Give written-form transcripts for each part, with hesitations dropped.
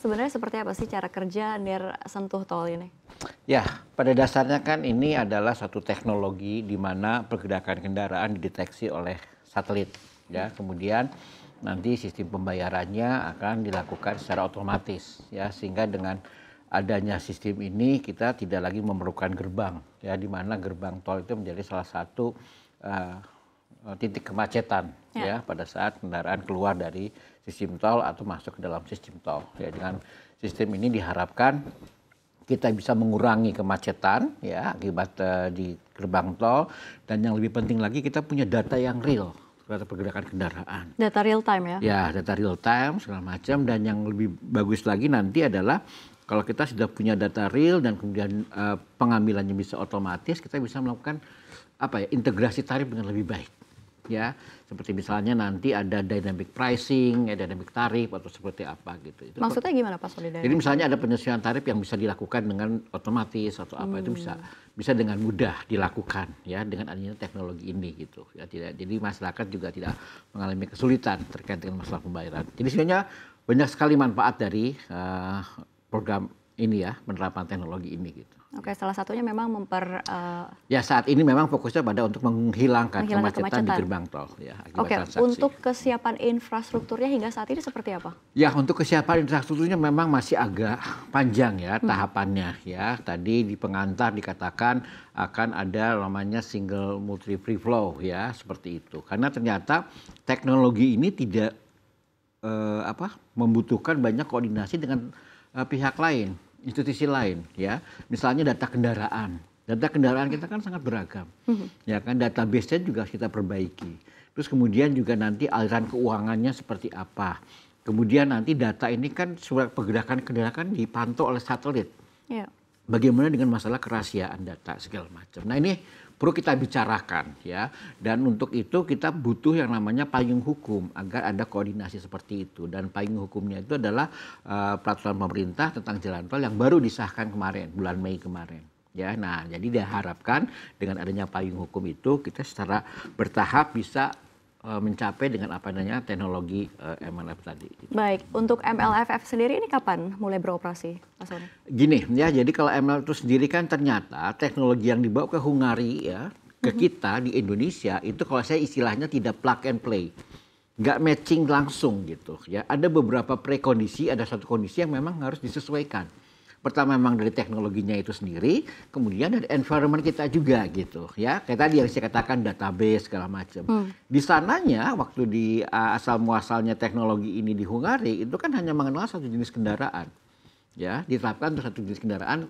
sebenarnya seperti apa sih cara kerja Nir Sentuh Tol ini? Ya, pada dasarnya kan ini adalah satu teknologi di mana pergerakan kendaraan dideteksi oleh satelit, ya. Kemudian nanti sistem pembayarannya akan dilakukan secara otomatis, ya, sehingga dengan adanya sistem ini kita tidak lagi memerlukan gerbang, ya, di mana gerbang tol itu menjadi salah satu titik kemacetan, ya, pada saat kendaraan keluar dari sistem tol atau masuk ke dalam sistem tol. Ya, dengan sistem ini diharapkan kita bisa mengurangi kemacetan, ya, akibat di gerbang tol, dan yang lebih penting lagi kita punya data yang real terhadap pergerakan kendaraan. Data real time ya? Ya, data real time segala macam, dan yang lebih bagus lagi nanti adalah kalau kita sudah punya data real dan kemudian pengambilannya bisa otomatis, kita bisa melakukan integrasi tarif dengan lebih baik. Ya, seperti misalnya nanti ada dynamic pricing, dynamic tarif atau seperti apa gitu. Itu maksudnya gimana Pak Sodi? Jadi misalnya ada penyesuaian tarif yang bisa dilakukan dengan otomatis atau apa, itu bisa dengan mudah dilakukan, ya, dengan adanya teknologi ini gitu. Ya, jadi masyarakat juga tidak mengalami kesulitan terkait dengan masalah pembayaran. Jadi sebenarnya banyak sekali manfaat dari program ini, ya, penerapan teknologi ini gitu. Oke, salah satunya memang ya, saat ini memang fokusnya pada untuk menghilangkan kemacetan di gerbang tol, ya, akibat transaksi. Untuk kesiapan infrastrukturnya hingga saat ini seperti apa? Ya, untuk kesiapan infrastrukturnya memang masih agak panjang, ya, tahapannya, ya. Tadi di pengantar dikatakan akan ada namanya single multi free flow, ya, seperti itu. Karena ternyata teknologi ini tidak membutuhkan banyak koordinasi dengan pihak lain, institusi lain, ya. Misalnya data kendaraan. Data kendaraan kita kan sangat beragam. Ya kan, database-nya juga kita perbaiki. Terus kemudian juga nanti aliran keuangannya seperti apa. Kemudian nanti data ini kan surat pergerakan kendaraan dipantau oleh satelit. Ya. Bagaimana dengan masalah kerahasiaan data segala macam. Nah, ini perlu kita bicarakan, ya. Dan untuk itu kita butuh yang namanya payung hukum agar ada koordinasi seperti itu. Dan payung hukumnya itu adalah peraturan pemerintah tentang jalan tol yang baru disahkan kemarin, bulan Mei kemarin. Ya, nah, jadi diharapkan dengan adanya payung hukum itu kita secara bertahap bisa mencapai dengan apa namanya teknologi MLF tadi. Baik, untuk MLFF sendiri ini kapan mulai beroperasi, Pak Soni? Gini, ya, jadi kalau MLF itu sendiri kan ternyata teknologi yang dibawa ke Hungari, ya, ke kita di Indonesia itu kalau saya istilahnya tidak plug and play, nggak matching langsung gitu, ya. Ada beberapa prekondisi, ada satu kondisi yang memang harus disesuaikan. Pertama memang dari teknologinya itu sendiri, kemudian dari environment kita juga gitu, ya. Kayak tadi yang saya katakan database segala macam. Di sananya waktu di asal muasalnya teknologi ini di Hungari itu kan hanya mengenal satu jenis kendaraan, ya, diterapkan untuk satu jenis kendaraan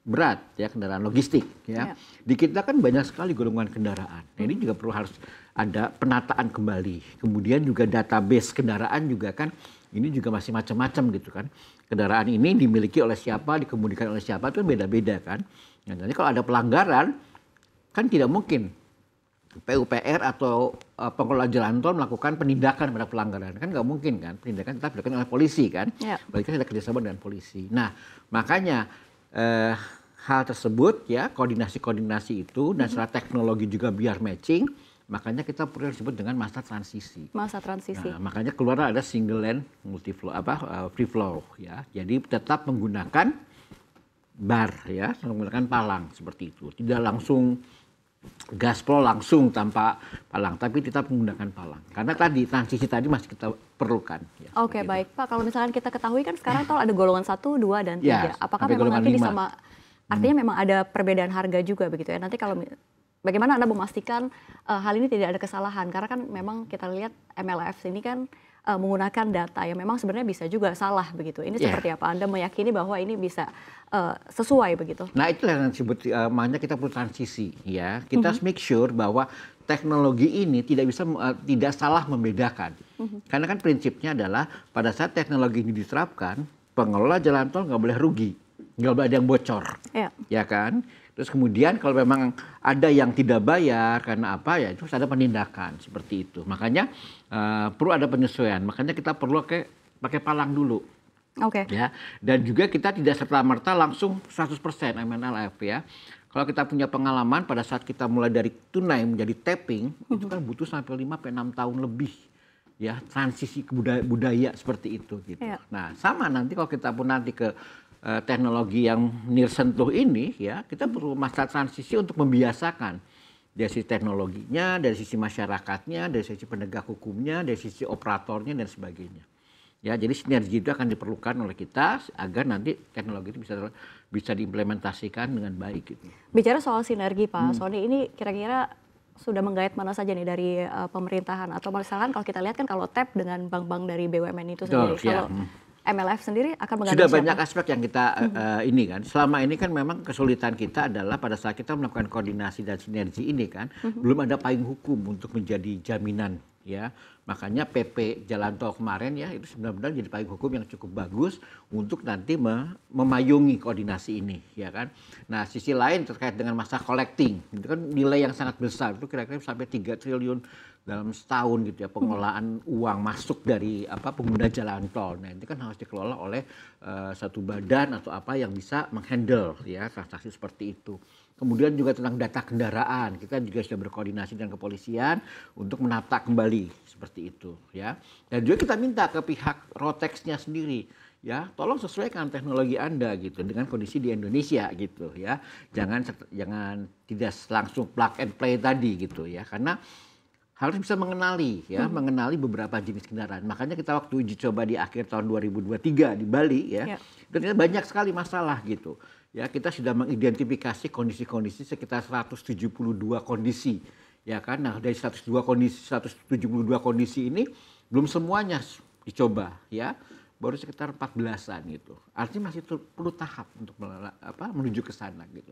berat, ya, kendaraan logistik, ya. Di kita kan banyak sekali golongan kendaraan. Nah, ini juga perlu harus ada penataan kembali. Kemudian juga database kendaraan juga kan ini juga masih macam-macam gitu kan. Kendaraan ini dimiliki oleh siapa, dikemudikan oleh siapa itu beda-beda kan. Nah, jadi kalau ada pelanggaran kan tidak mungkin PUPR atau pengelola jalan tol melakukan penindakan pada pelanggaran, kan nggak mungkin kan. Penindakan tetap dilakukan oleh polisi kan. Berarti kan ada kerjasama dengan polisi. Nah, makanya hal tersebut, ya, koordinasi itu dan secara teknologi juga biar matching. Makanya kita perlu disebut dengan masa transisi. Masa transisi. Nah, makanya keluar ada single lane multi flow free flow, ya. Jadi tetap menggunakan bar, ya, menggunakan palang seperti itu. Tidak langsung gaspol langsung tanpa palang, tapi tetap menggunakan palang. Karena tadi transisi tadi masih kita perlukan. Ya, Oke, baik Pak. Kalau misalkan kita ketahui kan sekarang tol ada golongan 1, 2, dan 3. Ya, apakah memang nanti bisa artinya memang ada perbedaan harga juga begitu, ya? Nanti kalau bagaimana Anda memastikan hal ini tidak ada kesalahan? Karena kan memang kita lihat MLF ini kan menggunakan data yang memang sebenarnya bisa juga salah begitu. Ini seperti apa? Anda meyakini bahwa ini bisa sesuai begitu? Nah, itulah yang disebut makanya kita perlu transisi, ya. Kita harus make sure bahwa teknologi ini tidak salah membedakan. Karena kan prinsipnya adalah pada saat teknologi ini diterapkan, pengelola jalan tol nggak boleh rugi, nggak boleh ada yang bocor, ya kan? Terus kemudian kalau memang ada yang tidak bayar karena apa, ya itu harus ada penindakan seperti itu. Makanya perlu ada penyesuaian. Makanya kita perlu pakai palang dulu. Ya. Dan juga kita tidak serta-merta langsung 100% MNLF, ya. Kalau kita punya pengalaman pada saat kita mulai dari tunai menjadi tapping, itu kan butuh sampai 5-6 tahun lebih. ya transisi ke budaya seperti itu gitu. Iya. Nah, sama nanti kalau kita pun nanti ke teknologi yang near sentuh ini ya, kita perlu masa transisi untuk membiasakan dari sisi teknologinya, dari sisi masyarakatnya, dari sisi penegak hukumnya, dari sisi operatornya dan sebagainya. Ya, jadi sinergi itu akan diperlukan oleh kita agar nanti teknologi itu bisa diimplementasikan dengan baik gitu. Bicara soal sinergi Pak Sony, ini kira-kira sudah menggait mana saja nih dari pemerintahan, atau misalkan kalau kita lihat kan kalau TAP dengan bank-bank dari BUMN itu sendiri, Betul, ya. kalau MLF sendiri akan menggandeng Sudah siapa? banyak aspek yang kita ini kan. Selama ini kan memang kesulitan kita adalah pada saat kita melakukan koordinasi dan sinergi ini kan, belum ada payung hukum untuk menjadi jaminan ya. Makanya PP Jalan Tol kemarin ya itu benar-benar jadi payung hukum yang cukup bagus untuk nanti memayungi koordinasi ini ya kan. Nah, sisi lain terkait dengan masa collecting, itu kan nilai yang sangat besar, itu kira-kira sampai 3 triliun dalam setahun gitu ya, pengelolaan uang masuk dari pengguna jalan tol. Nah, itu kan harus dikelola oleh satu badan atau apa yang bisa menghandle ya transaksi seperti itu. Kemudian juga tentang data kendaraan, kita juga sudah berkoordinasi dengan kepolisian untuk menata kembali seperti itu ya. Dan juga kita minta ke pihak Rotex-nya sendiri ya, tolong sesuaikan teknologi Anda gitu dengan kondisi di Indonesia gitu ya. Jangan tidak langsung plug and play tadi gitu ya, karena harus bisa mengenali ya, mengenali beberapa jenis kendaraan. Makanya kita waktu uji coba di akhir tahun 2023 di Bali ya, ternyata banyak sekali masalah gitu. Ya, kita sudah mengidentifikasi kondisi-kondisi sekitar 172 kondisi. Ya kan? Nah, dari 172 kondisi ini belum semuanya dicoba ya. Baru sekitar 14-an gitu. Artinya masih perlu tahap untuk menuju ke sana gitu.